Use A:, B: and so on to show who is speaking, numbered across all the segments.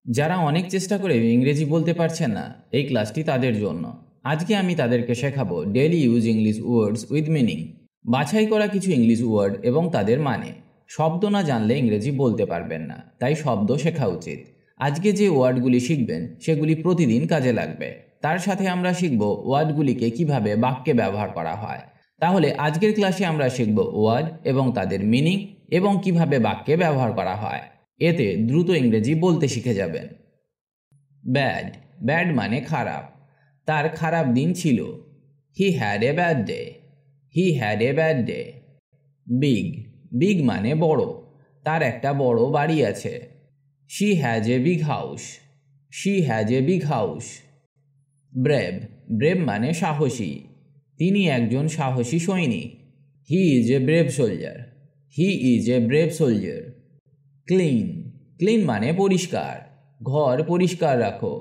A: যারা অনেক চেষ্টা করে ইংরেজি বলতে পারছেন না, এই ক্লাসটি তাদের জন্য। আজকে আমি তাদেরকে শেখাবো daily use English words with meaning, বাছাই করা কিছু ইংলিশ ওয়ার্ড এবং তাদের মানে। শব্দ না জানলে ইংরেজি বলতে পারবেন না, তাই শব্দ শেখা উচিত। আজকে যে ওয়ার্ডগুলি শিখবেন সেগুলি প্রতিদিন কাজে লাগবে। তার সাথে আমরা শিখব ওয়ার্ডগুলিকে কিভাবে বাক্যে ব্যবহার করা হয়। তাহলে আজকের ক্লাসে আমরা শিখব ওয়ার্ড এবং তাদের মিনিং এবং কিভাবে বাক্যে ব্যবহার করা হয়। এতে দ্রুত ইংরেজি বলতে শিখে যাবেন। ব্যাড, ব্যাড মানে খারাপ। তার খারাপ দিন ছিল। He had a bad day. He had a bad day. Big, big মানে বড়। তার একটা বড় বাড়ি আছে। She has a big house. She has a big house. Brave, brave মানে সাহসী। তিনি একজন সাহসী সৈনিক। He is a brave soldier. He is a brave soldier. Clean, clean মানে পরিষ্কার। ঘর পরিষ্কার রাখো।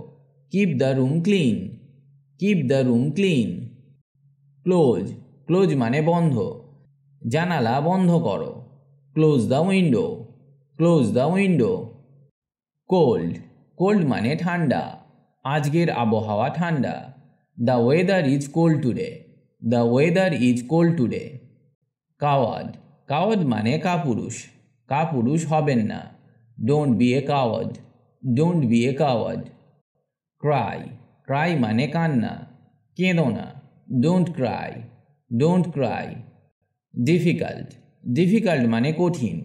A: Keep the room clean. Keep the room clean. Close, close মানে বন্ধ। জানালা বন্ধ করো। Close the window. Close the window. Cold, cold মানে ঠান্ডা। আজকের আবহাওয়া ঠান্ডা। The weather is cold today. The weather is cold today. Coward, coward মানে কাপুরুষ। কাপুরুষ হবেন না। Don't be a coward. Don't be a coward. Cry, cry মানে কান্না। কেঁদো না। Don't cry. Don't cry. Difficult, difficult মানে কঠিন।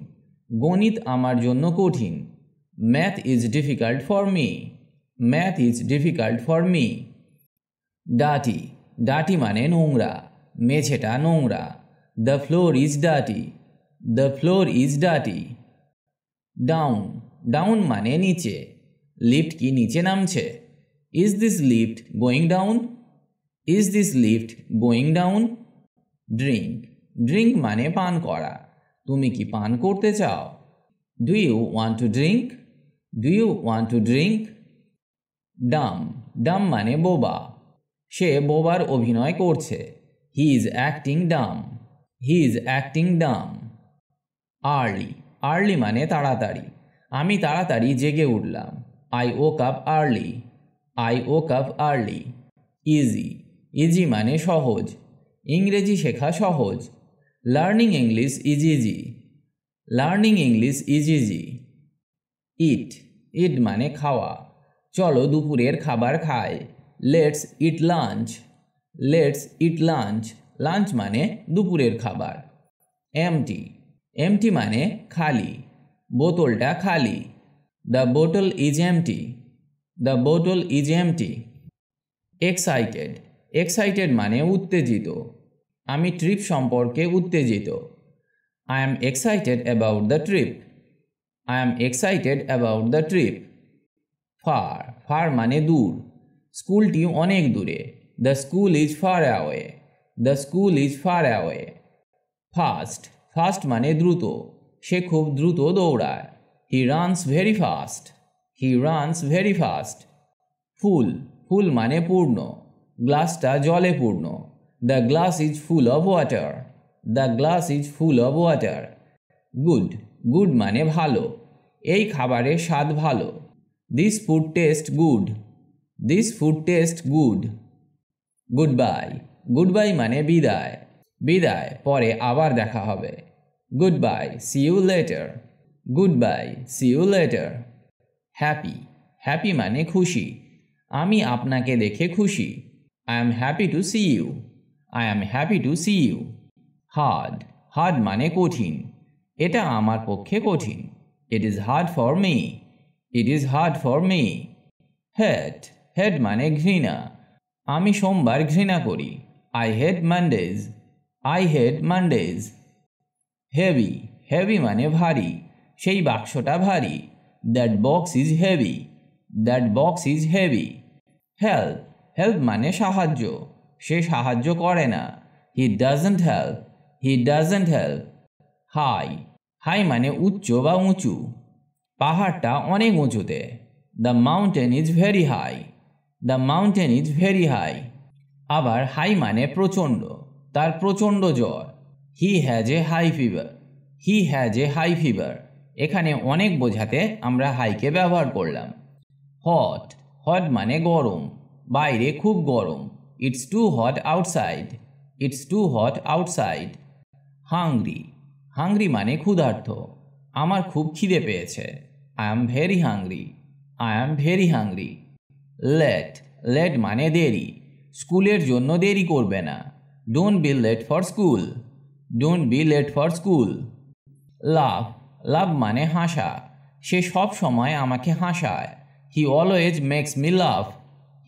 A: গণিত আমার জন্য কঠিন। Math is difficult for me. Math is difficult for me. ডাটি, ডাটি মানে নোংরা। মেঝেটা নোংরা। The floor is ডাটি। The floor is ডাটি। Down, down মানে নিচে। লিফট কি নিচে নামছে? Is this lift going down? Is this lift going down? Drink, drink মানে পান করা। তুমি কি পান করতে চাও? Do you want to drink? Do you want to drink? Dam, Dam মানে বোবা। সে বোবার অভিনয় করছে। হি is acting dumb. He is acting dumb. Early, early মানে তাড়াতাড়ি। আমি তাড়াতাড়ি জেগে উঠলাম। I woke up early. I woke up early. Easy, easy মানে সহজ। ইংরেজি শেখা সহজ। Learning English is easy. Learning English is easy. Eat, eat মানে খাওয়া। চলো দুপুরের খাবার খাই। Let's eat lunch. Let's eat lunch. Lunch মানে দুপুরের খাবার। এমটি, এমটি মানে খালি। বোতলটা খালি। The bottle is empty. The bottle is MT. Excited, excited মানে উত্তেজিত। আমি ট্রিপ সম্পর্কে উত্তেজিত। I am excited about the trip. I am excited about the trip. Far, far মানে দূর। স্কুলটি অনেক দূরে। The school is far away. The school is far away. Fast, fast মানে দ্রুত। সে খুব দ্রুত দৌড়ায়। He runs very fast. He runs very fast. Full, full মানে পূর্ণ। গ্লাসটা জলে পূর্ণ। The glass is full of water. The glass is full of water. Good, good মানে ভালো। এই খাবারের স্বাদ ভালো। This food taste good. This food taste good. Goodbye, goodbye মানে বিদায়। বিদায়, পরে আবার দেখা হবে। Goodbye, see you later. Goodbye, see you later. Happy, happy মানে খুশি। আমি আপনাকে দেখে খুশি। I am happy to see you. I am happy to see you. Hard, hard মানে কঠিন। এটা আমার পক্ষে কঠিন। It is hard for me. It is hard for me. Hate, hate মানে ঘৃণা। আমি সোমবার ঘৃণা করি। I hate Mondays. I hate Mondays. Heavy, heavy মানে ভারী। সেই বাক্সটা ভারী। That box is heavy. That box is heavy. Help, help মানে সাহায্য। সে সাহায্য করে না। He doesn't help. He doesn't help. High, high মানে উচ্চ বা উঁচু। পাহাড়টা অনেক উঁচুতে। The mountain is very high. The mountain is very high. আবার হাই মানে প্রচণ্ড। তার প্রচণ্ড জ্বর। He has a high fever. He has a high fever. এখানে অনেক বোঝাতে আমরা হাইকে ব্যবহার করলাম। হট হট মানে গরম, বাইরে খুব গরম। It's too hot outside, it's too hot outside. Hungry hungry মানে ক্ষুধার্ত, আমার খুব খিদে পেয়েছে। I am very hungry, I am very hungry. Late late মানে দেরি, স্কুলের জন্য দেরি করবে না। Don't be late for school, don't be late for school. Laugh লাভ মানে হাসা, সে সব সময় আমাকে হাসায়। He always makes me laugh,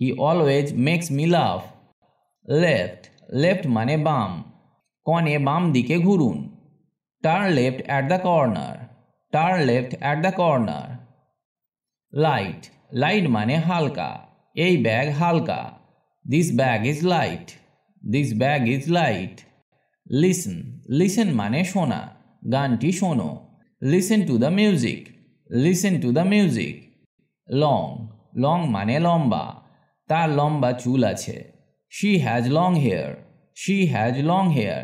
A: he always makes me laugh. Left left মানে বাম, কনে বাম দিকে ঘুরুন। Turn left at the corner, turn left at the corner. Light light মানে হালকা, এই ব্যাগ হালকা। This bag is light, this bag is light. Listen listen মানে শোনা, গানটি শোনো। Listen to the music, listen to the music. Long long মানে লম্বা, তার লম্বা চুল আছে। She has long hair, she has long hair.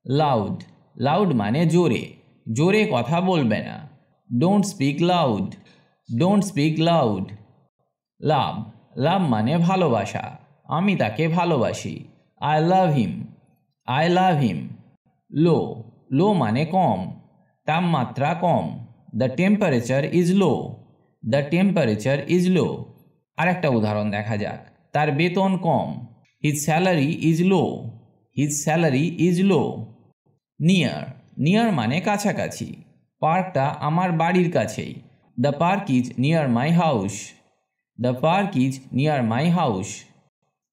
A: Loud loud মানে জোরে, জোরে কথা বলবে না। Don't speak loud, don't speak loud. Love লাভ মানে ভালোবাসা, আমি তাকে ভালোবাসি। I love him, I love হিম। লো লো মানে কম, তাপমাত্রা কম। The temperature is low, the temperature is low. আরেকটা উদাহরণ দেখা যাক। তার বেতন কম। His salary is low, his salary is low. Near near মানে কাছাকাছি, পার্কটা আমার বাড়ির কাছেই। The park is near my house, the park is near my house.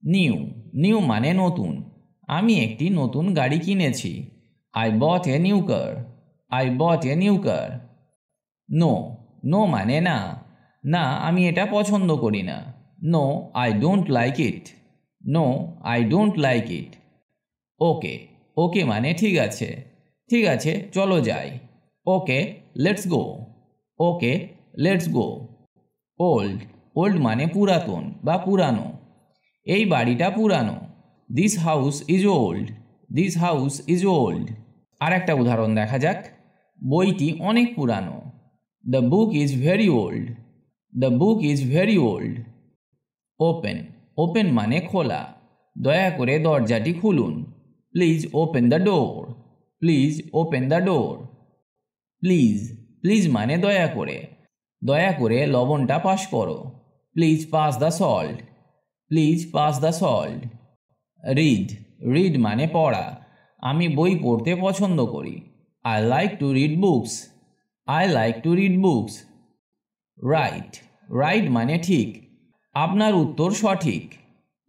A: New new মানে নতুন, আমি একটি নতুন গাড়ি কিনেছি। I bought a new car, I bought a new car. No no মানে না, না আমি এটা পছন্দ করি না। No I don't like it, no I don't like it. Okay okay মানে ঠিক আছে, ঠিক আছে চলো যাই। Okay let's go, okay let's go. Old old মানে পুরাতন বা পুরানো, এই বাড়িটা পুরানো। This house is old, this house is old. আর একটা উদাহরণ দেখা যাক। বইটি অনেক পুরানো। The book is very old, the book is very old. Open open মানে খোলা, দয়া করে দরজাটি খুলুন। Please open the door, please open the door. Please please মানে দয়া করে লবণটা পাস করো। Please pass the salt, please pass the salt. Read read মানে পড়া, আমি বই পড়তে পছন্দ করি। I like to read books, I like to read books. Right write মানে ঠিক, আপনার উত্তর সঠিক।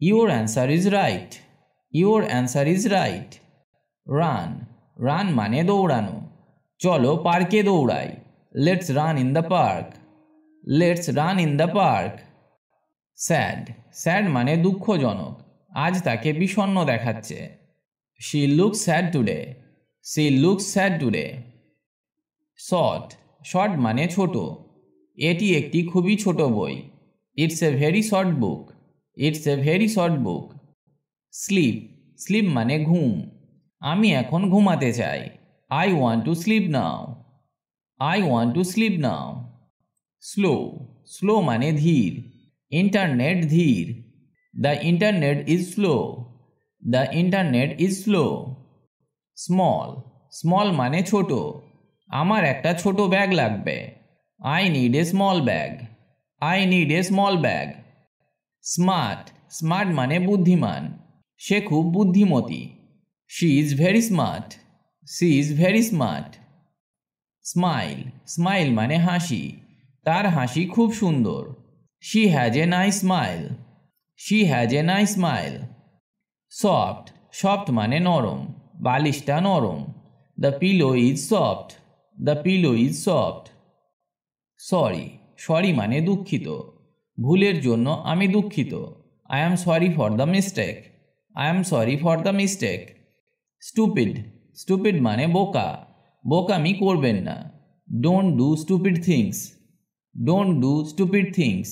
A: Your answer is right, your answer is right. Run run মানে দৌড়ানো, চলো পার্কে দৌড়াই। Let's run in the park, let's run in the park. Sad sad মানে দুঃখজনক, আজ তাকে বিষণ্ণ দেখাচ্ছে। She looks sad today, she looks sad today. Short short মানে ছোট, এটি একটি খুবই ছোট বই। It's a very short book, it's a very short book. Sleep sleep মানে ঘুম, আমি এখন ঘুমাতে চাই। I want to sleep now, I want to sleep now. Slow slow মানে ধীর, ইন্টারনেট ধীর। The internet is slow, the internet is slow. Small small মানে ছোট, আমার একটা ছোট ব্যাগ লাগবে। I need a small bag, I need a small bag. Smart smart মানে বুদ্ধিমান, সে খুব বুদ্ধিমতী। She is very smart, she is very smart. Smile smile মানে হাসি, তার হাসি খুব সুন্দর। She has a nice smile, she has a nice smile. Soft soft মানে নরম, বালিশটা নরম। The pillow is soft, the pillow is soft. Sorry sorry মানে দুঃখিত, ভুলের জন্য আমি দুঃখিত। I am sorry for the mistake, I am sorry for the mistake. Stupid stupid মানে বোকা, বোকামি করবেন না। Don't do stupid things, don't do stupid things.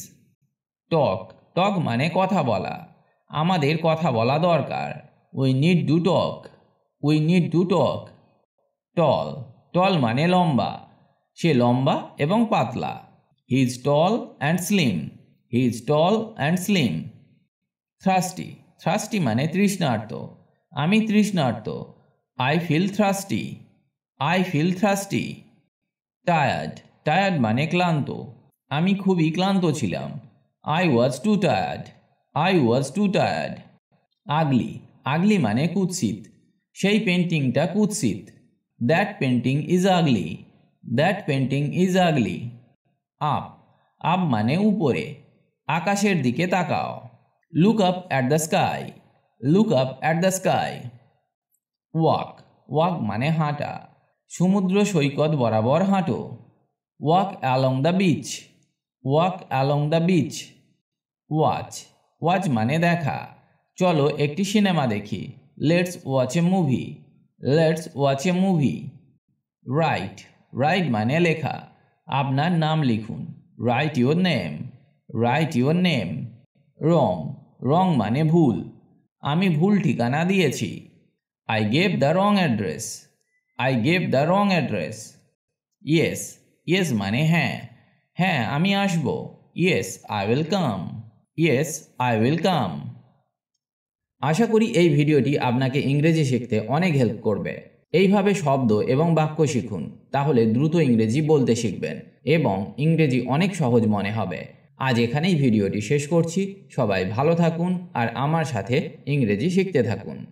A: Talk talk মানে কথা বলা, আমাদের কথা বলা দরকার। We need to talk, we need to talk. Tall tall মানে লম্বা, সে লম্বা এবং পাতলা। He is tall and slim, he is tall and slim. Thirsty, thirsty মানে তৃষ্ণার্ত। আমি তৃষ্ণার্ত। I feel thirsty. I feel thirsty. Tired, tired মানে ক্লান্ত। আমি খুবই ক্লান্ত ছিলাম। I was too tired. I was too tired. Ugly, ugly মানে কুৎসিত। সেই পেন্টিংটা কুৎসিত। That painting is ugly. That painting is ugly. Up, up মানে উপরে। আকাশের দিকে তাকাও। Look up at the sky. Look up at the sky. Walk, walk মানে হাঁটা। সমুদ্র সৈকত বরাবর হাঁটো। Walk along the beach. Walk along the beach. Watch, watch মানে দেখা। চলো একটি সিনেমা দেখি। Let's watch a movie. Let's watch a movie. Write, write মানে লেখা। আপনার নাম লিখুন। Write your name. Write your name. Wrong, wrong মানে ভুল। আমি ভুল ঠিকানা দিয়েছি। I gave the wrong address. I gave the wrong address. Yes, yes মানে হ্যাঁ। হ্যাঁ আমি আসব। Yes I will come. Yes I will কাম। আশা করি এই ভিডিওটি আপনাকে ইংরেজি শিখতে অনেক হেল্প করবে। এইভাবে শব্দ এবং বাক্য শিখুন, তাহলে দ্রুত ইংরেজি বলতে শিখবেন এবং ইংরেজি অনেক সহজ মনে হবে। আজ এখানেই ভিডিওটি শেষ করছি। সবাই ভালো থাকুন আর আমার সাথে ইংরেজি শিখতে থাকুন।